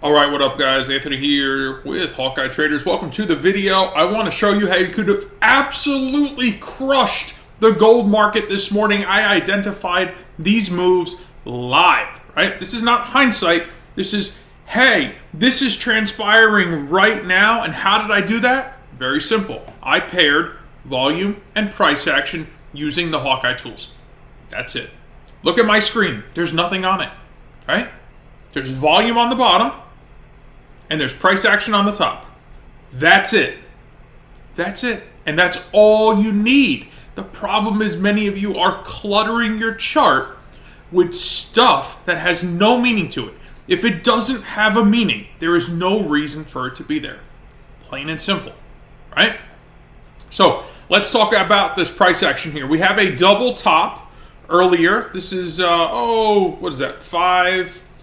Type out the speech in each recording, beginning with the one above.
All right, what up, guys? Anthony here with Hawkeye Traders. Welcome to the video. I want to show you how you could have absolutely crushed the gold market this morning. I identified these moves live, right? This is not hindsight. This is, hey, this is transpiring right now. And how did I do that? Very simple. I paired volume and price action using the Hawkeye tools. That's it. Look at my screen. There's nothing on it, right? There's volume on the bottom, and there's price action on the top. That's it. That's it. And that's all you need. The problem is many of you are cluttering your chart with stuff that has no meaning to it. If it doesn't have a meaning, there is no reason for it to be there. Plain and simple, right? So let's talk about this price action here. We have a double top earlier. This is, what is that?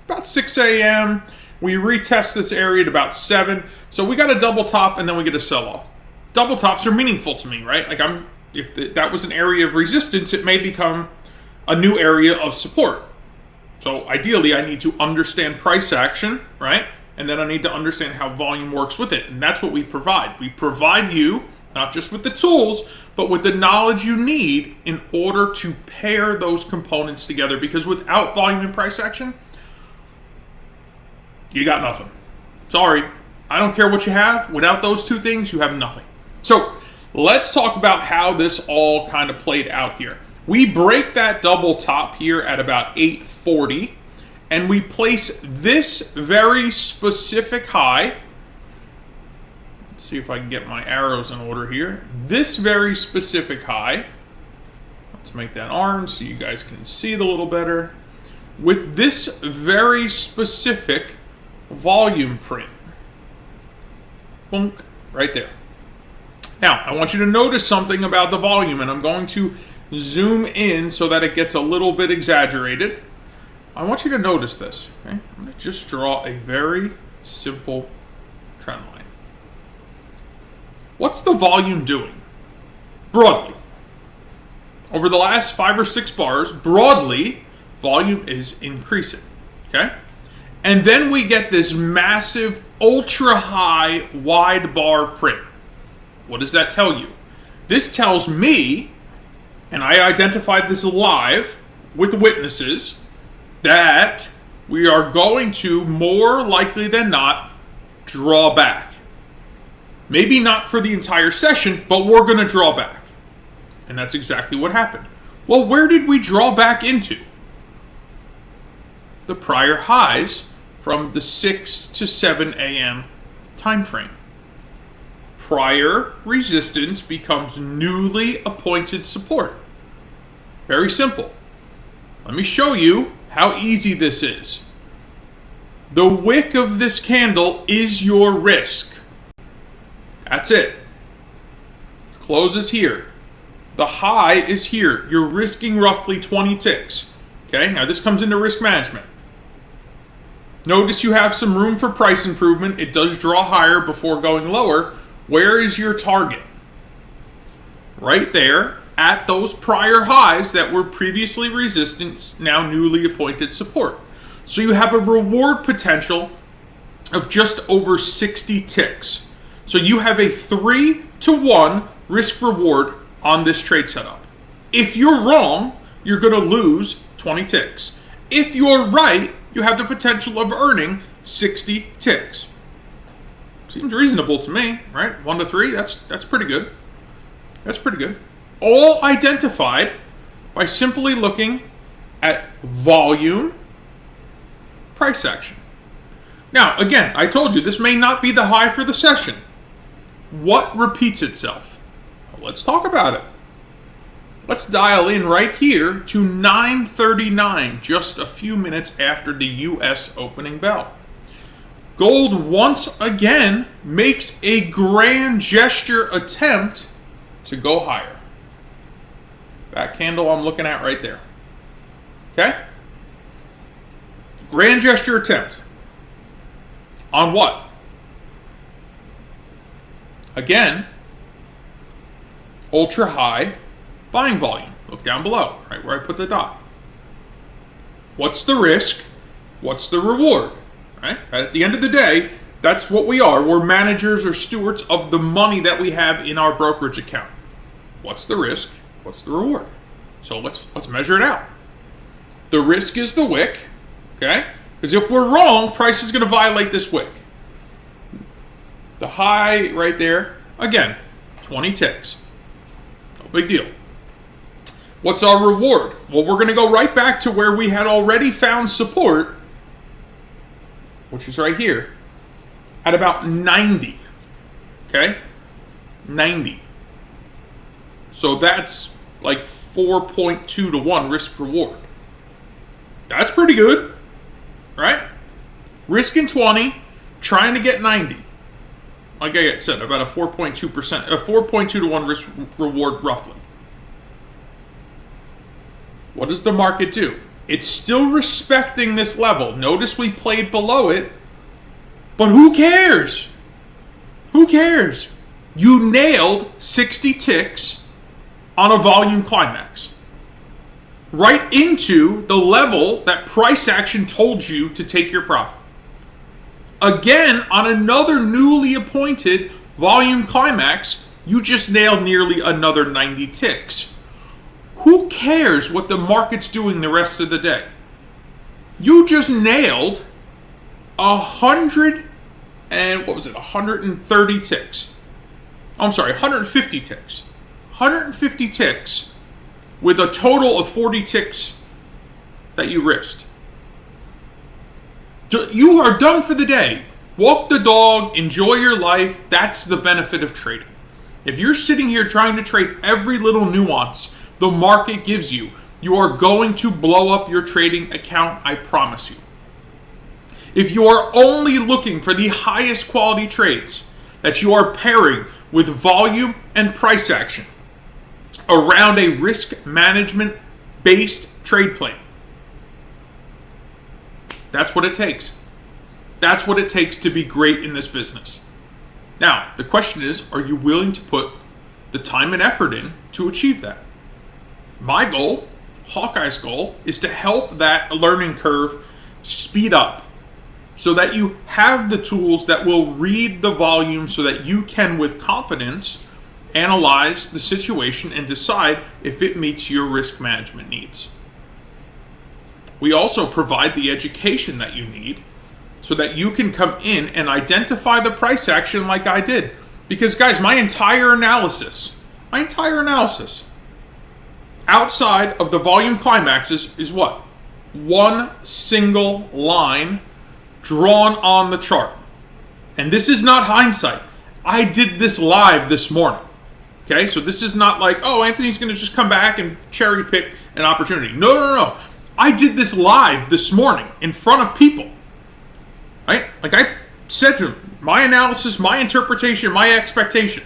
About 6 a.m. We retest this area at about 7. So we got a double top and then we get a sell-off. Double tops are meaningful to me, right? Like if that was an area of resistance, it may become a new area of support. So ideally, I need to understand price action, right? And then I need to understand how volume works with it. And that's what we provide. We provide you not just with the tools, but with the knowledge you need in order to pair those components together. Because without volume and price action, you got nothing. Sorry. I don't care what you have. Without those two things, you have nothing. So let's talk about how this all kind of played out here. We break that double top here at about 8:40, and we place this very specific high. Let's see if I can get my arrows in order here. This very specific high. Let's make that orange so you guys can see it a little better. With this very specific volume print. Boom, right there. Now, I want you to notice something about the volume, and I'm going to zoom in so that it gets a little bit exaggerated. I want you to notice this. Okay? I'm going to just draw a very simple trend line. What's the volume doing? Broadly. Over the last 5 or 6 bars, broadly, volume is increasing. Okay? And then we get this massive, ultra-high, wide bar print. What does that tell you? This tells me, and I identified this live with witnesses, that we are going to, more likely than not, draw back. Maybe not for the entire session, but we're going to draw back. And that's exactly what happened. Well, where did we draw back into? The prior highs from the 6 to 7 a.m. time frame. Prior resistance becomes newly appointed support. Very simple. Let me show you how easy this is. The wick of this candle is your risk. That's it. Closes here. The high is here. You're risking roughly 20 ticks. Okay, now this comes into risk management. Notice you have some room for price improvement. It does draw higher before going lower. Where is your target? Right there at those prior highs that were previously resistance, now newly appointed support. So you have a reward potential of just over 60 ticks. So you have a 3-to-1 risk reward on this trade setup. If you're wrong, you're going to lose 20 ticks. If you're right, you have the potential of earning 60 ticks. Seems reasonable to me, right? 1 to 3, that's pretty good. That's pretty good. All identified by simply looking at volume, price action. Now, again, I told you this may not be the high for the session. What repeats itself? Well, let's talk about it. Let's dial in right here to 9:39, just a few minutes after the U.S. opening bell. Gold once again makes a grand gesture attempt to go higher. That candle I'm looking at right there. Okay? Grand gesture attempt. On what? Again, ultra high buying volume. Look down below, right where I put the dot. What's the risk? What's the reward? Right? At the end of the day, that's what we are. We're managers or stewards of the money that we have in our brokerage account. What's the risk? What's the reward? So let's measure it out. The risk is the wick, okay? Because if we're wrong, price is going to violate this wick. The high right there, again, 20 ticks. No big deal. What's our reward? Well, we're going to go right back to where we had already found support, which is right here, at about 90. Okay? 90. So that's like 4.2 to 1 risk reward. That's pretty good, right? Risking 20, trying to get 90. Like I said, about a 4.2%, a 4.2 to 1 risk reward roughly. What does the market do? It's still respecting this level. Notice we played below it, but who cares? Who cares? You nailed 60 ticks on a volume climax. Right into the level that price action told you to take your profit. Again, on another newly appointed volume climax, you just nailed nearly another 90 ticks. Who cares what the market's doing the rest of the day? You just nailed 130 ticks. I'm sorry, 150 ticks. 150 ticks with a total of 40 ticks that you risked. You are done for the day. Walk the dog, enjoy your life. That's the benefit of trading. If you're sitting here trying to trade every little nuance the market gives you, you are going to blow up your trading account, I promise you. If you are only looking for the highest quality trades that you are pairing with volume and price action around a risk management based trade plan, that's what it takes. That's what it takes to be great in this business. Now, the question is, are you willing to put the time and effort in to achieve that? My goal, Hawkeye's goal, is to help that learning curve speed up so that you have the tools that will read the volume so that you can, with confidence, analyze the situation and decide if it meets your risk management needs. We also provide the education that you need so that you can come in and identify the price action like I did. Because guys, my entire analysis outside of the volume climaxes is what? One single line drawn on the chart. And this is not hindsight. I did this live this morning. Okay, so this is not like, oh, Anthony's going to just come back and cherry pick an opportunity. No. I did this live this morning in front of people. Right? Like I said to them, my analysis, my interpretation, my expectation.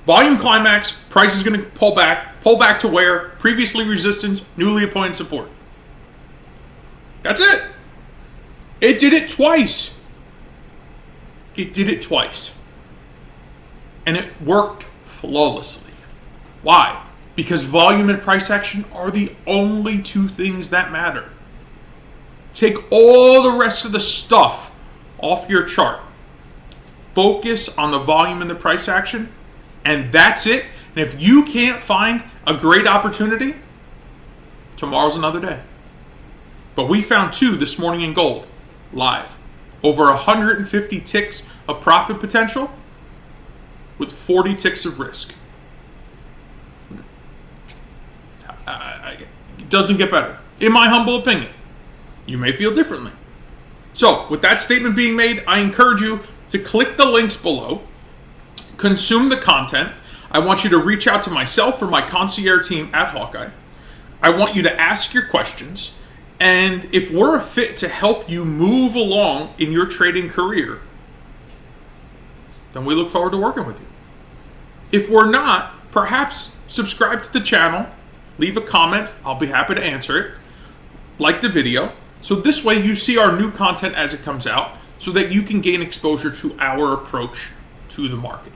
Volume climax, price is going to pull back to where? Previously resistance, newly appointed support. That's it. It did it twice. And it worked flawlessly. Why? Because volume and price action are the only two things that matter. Take all the rest of the stuff off your chart. Focus on the volume and the price action, and that's it. And if you can't find a great opportunity, tomorrow's another day. But we found two this morning in gold, live. Over 150 ticks of profit potential with 40 ticks of risk. It doesn't get better, in my humble opinion. You may feel differently. So, with that statement being made, I encourage you to click the links below, consume the content. I want you to reach out to myself or my concierge team at Hawkeye. I want you to ask your questions, and if we're a fit to help you move along in your trading career, then we look forward to working with you. If we're not, perhaps subscribe to the channel, leave a comment, I'll be happy to answer it, like the video, so this way you see our new content as it comes out, so that you can gain exposure to our approach to the market.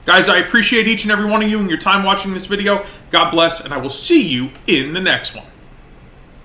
Guys, I appreciate each and every one of you and your time watching this video. God bless, and I will see you in the next one.